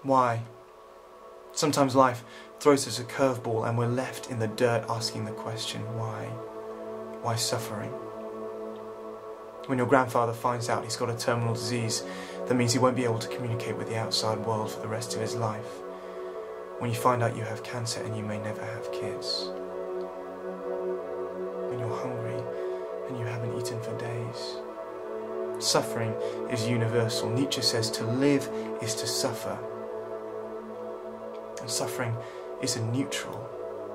Why? Sometimes life throws us a curveball and we're left in the dirt asking the question, why? Why suffering? When your grandfather finds out he's got a terminal disease that means he won't be able to communicate with the outside world for the rest of his life. When you find out you have cancer and you may never have kids. When you're hungry and you haven't eaten for days. Suffering is universal. Nietzsche says to live is to suffer. And suffering isn't neutral.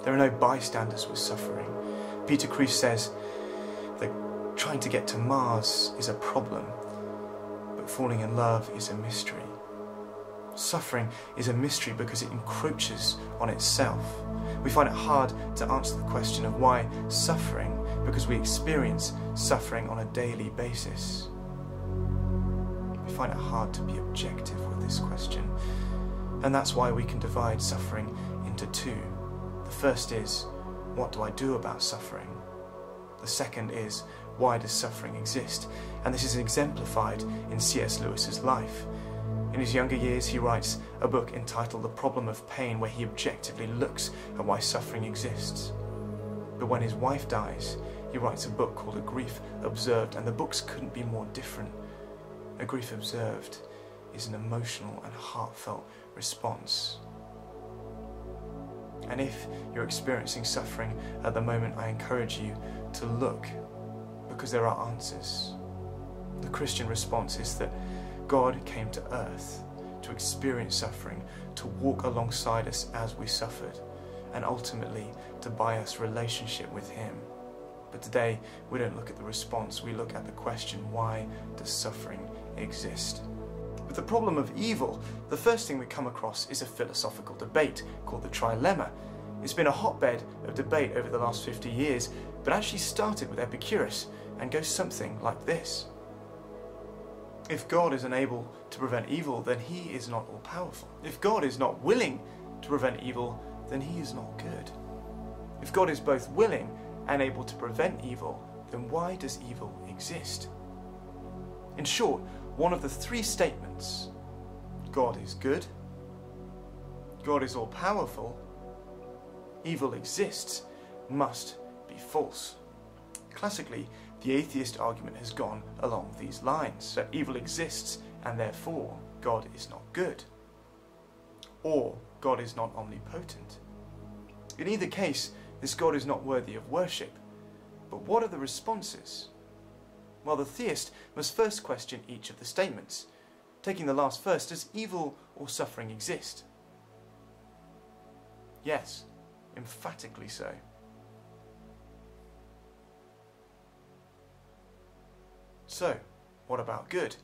There are no bystanders with suffering. Peter Kreeft says that trying to get to Mars is a problem, but falling in love is a mystery. Suffering is a mystery because it encroaches on itself. We find it hard to answer the question of why suffering, because we experience suffering on a daily basis. We find it hard to be objective with this question, and that's why we can divide suffering into two. The first is, what do I do about suffering? The second is, why does suffering exist? And this is exemplified in C.S. Lewis's life. In his younger years, he writes a book entitled The Problem of Pain, where he objectively looks at why suffering exists. But when his wife dies, he writes a book called A Grief Observed, and the books couldn't be more different. A Grief Observed is an emotional and heartfelt response. And if you're experiencing suffering at the moment, I encourage you to look, because there are answers. The Christian response is that God came to earth to experience suffering, to walk alongside us as we suffered, and ultimately to buy us relationship with Him. But today, we don't look at the response, we look at the question, why does suffering exist? With the problem of evil, the first thing we come across is a philosophical debate called the trilemma. It's been a hotbed of debate over the last 50 years, but actually started with Epicurus and goes something like this. If God is unable to prevent evil, then He is not all-powerful. If God is not willing to prevent evil, then He is not good. If God is both willing and able to prevent evil, then why does evil exist? In short, one of the three statements, God is good, God is all-powerful, evil exists, must be false. Classically, the atheist argument has gone along these lines, that evil exists and therefore God is not good, or God is not omnipotent. In either case, this God is not worthy of worship. But what are the responses? Well, the theist must first question each of the statements. Taking the last first, does evil or suffering exist? Yes, emphatically so. So, what about good?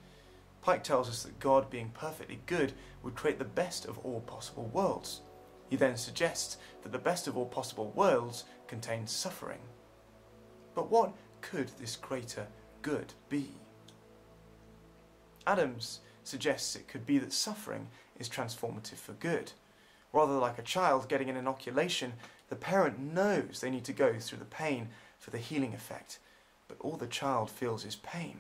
Pike tells us that God, being perfectly good, would create the best of all possible worlds. He then suggests that the best of all possible worlds contains suffering. But what could this greater good be? Adams suggests it could be that suffering is transformative for good. Rather like a child getting an inoculation, the parent knows they need to go through the pain for the healing effect, but all the child feels is pain.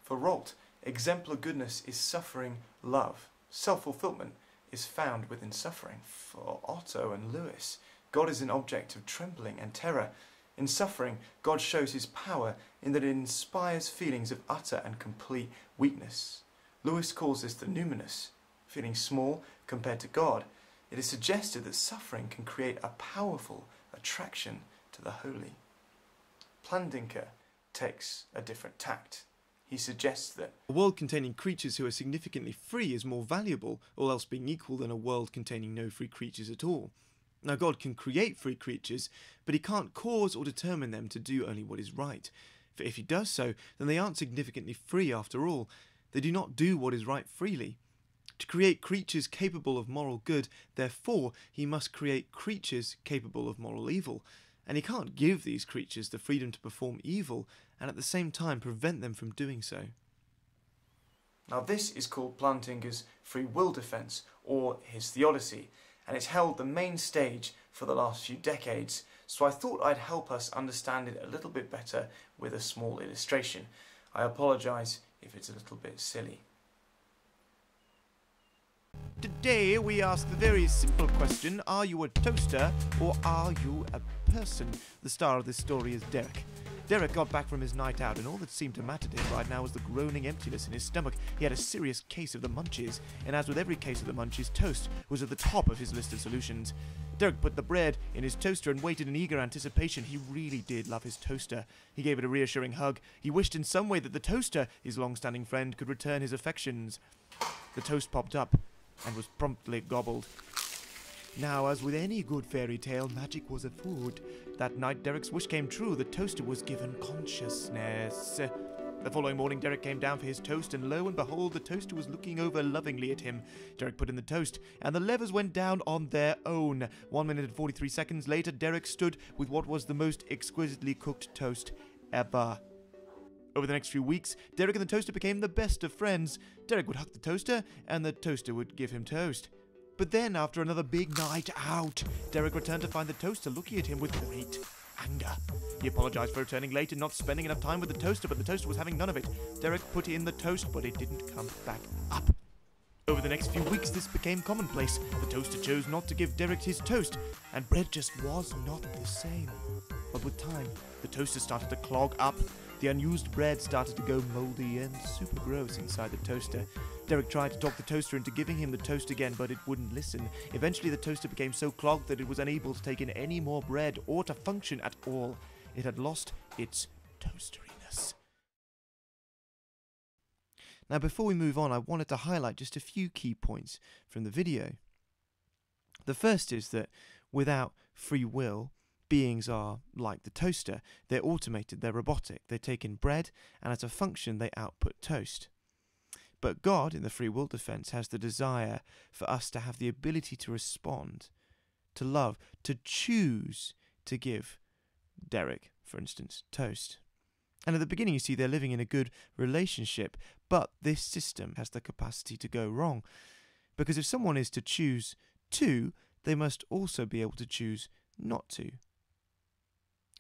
For Rolt, exemplar goodness is suffering love. Self-fulfillment is found within suffering. For Otto and Lewis, God is an object of trembling and terror. In suffering, God shows His power in that it inspires feelings of utter and complete weakness. Lewis calls this the numinous, feeling small compared to God. It is suggested that suffering can create a powerful attraction to the holy. Plantinga takes a different tact. He suggests that a world containing creatures who are significantly free is more valuable, all else being equal, than a world containing no free creatures at all. Now, God can create free creatures, but He can't cause or determine them to do only what is right. For if He does so, then they aren't significantly free after all. They do not do what is right freely. To create creatures capable of moral good, therefore, He must create creatures capable of moral evil. And He can't give these creatures the freedom to perform evil and at the same time prevent them from doing so. Now this is called Plantinga's free will defence, or his theodicy, and it's held the main stage for the last few decades, so I thought I'd help us understand it a little bit better with a small illustration. I apologise if it's a little bit silly. Today we ask the very simple question, are you a toaster or are you a person? The star of this story is Derek. Derek got back from his night out, and all that seemed to matter to him right now was the groaning emptiness in his stomach. He had a serious case of the munchies, and as with every case of the munchies, toast was at the top of his list of solutions. Derek put the bread in his toaster and waited in eager anticipation. He really did love his toaster. He gave it a reassuring hug. He wished in some way that the toaster, his long-standing friend, could return his affections. The toast popped up and was promptly gobbled. Now, as with any good fairy tale, magic was afoot. That night, Derek's wish came true. The toaster was given consciousness. The following morning, Derek came down for his toast, and lo and behold, the toaster was looking over lovingly at him. Derek put in the toast, and the levers went down on their own. 1 minute and 43 seconds later, Derek stood with what was the most exquisitely cooked toast ever. Over the next few weeks, Derek and the toaster became the best of friends. Derek would hug the toaster, and the toaster would give him toast. But then, after another big night out, Derek returned to find the toaster looking at him with great anger. He apologized for returning late and not spending enough time with the toaster, but the toaster was having none of it. Derek put in the toast, but it didn't come back up. Over the next few weeks, this became commonplace. The toaster chose not to give Derek his toast, and bread just was not the same. But with time, the toaster started to clog up. The unused bread started to go moldy and super gross inside the toaster. Derek tried to talk the toaster into giving him the toast again, but it wouldn't listen. Eventually, the toaster became so clogged that it was unable to take in any more bread or to function at all. It had lost its toasteriness. Now, before we move on, I wanted to highlight just a few key points from the video. The first is that without free will, beings are like the toaster. They're automated, they're robotic. They take in bread, and as a function, they output toast. But God, in the free will defense, has the desire for us to have the ability to respond, to love, to choose to give Derek, for instance, toast. And at the beginning, you see they're living in a good relationship, but this system has the capacity to go wrong. Because if someone is to choose to, they must also be able to choose not to.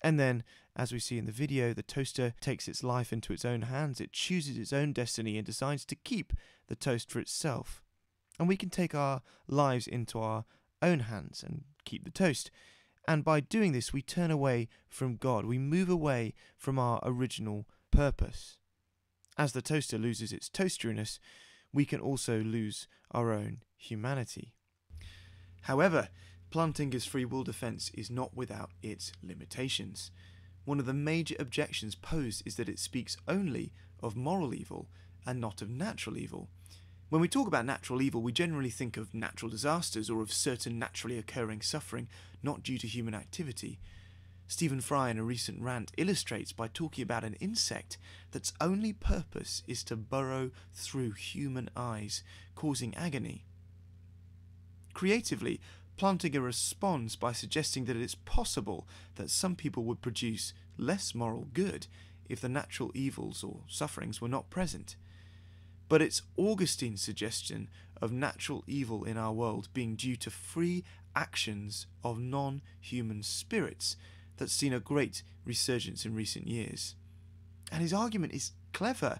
And then, as we see in the video, the toaster takes its life into its own hands. It chooses its own destiny and decides to keep the toast for itself. And we can take our lives into our own hands and keep the toast. And by doing this, we turn away from God. We move away from our original purpose. As the toaster loses its toasteriness, we can also lose our own humanity. However, Plantinga's free will defense is not without its limitations. One of the major objections posed is that it speaks only of moral evil and not of natural evil. When we talk about natural evil, we generally think of natural disasters or of certain naturally occurring suffering not due to human activity. Stephen Fry, in a recent rant, illustrates by talking about an insect that's only purpose is to burrow through human eyes, causing agony. Creatively, Plantinga responds by suggesting that it is possible that some people would produce less moral good if the natural evils or sufferings were not present. But it's Augustine's suggestion of natural evil in our world being due to free actions of non-human spirits that's seen a great resurgence in recent years. And his argument is clever,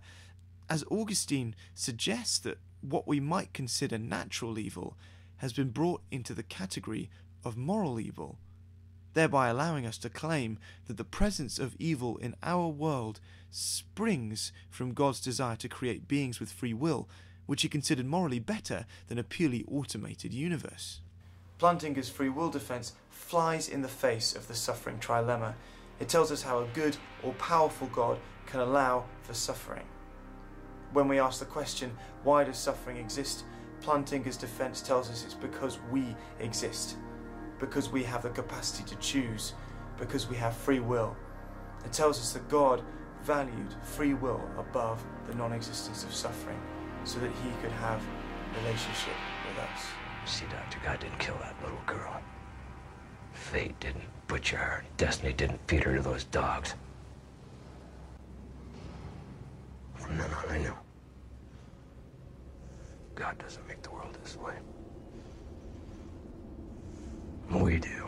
as Augustine suggests that what we might consider natural evil has been brought into the category of moral evil, thereby allowing us to claim that the presence of evil in our world springs from God's desire to create beings with free will, which he considered morally better than a purely automated universe. Plantinga's free will defense flies in the face of the suffering trilemma. It tells us how a good or powerful God can allow for suffering. When we ask the question, why does suffering exist? Plantinga's defense tells us it's because we exist, because we have the capacity to choose, because we have free will. It tells us that God valued free will above the non-existence of suffering, so that he could have a relationship with us. See, Doctor, God didn't kill that little girl. Fate didn't butcher her. Destiny didn't feed her to those dogs. From then on, I knew. God doesn't make the world this way. We do.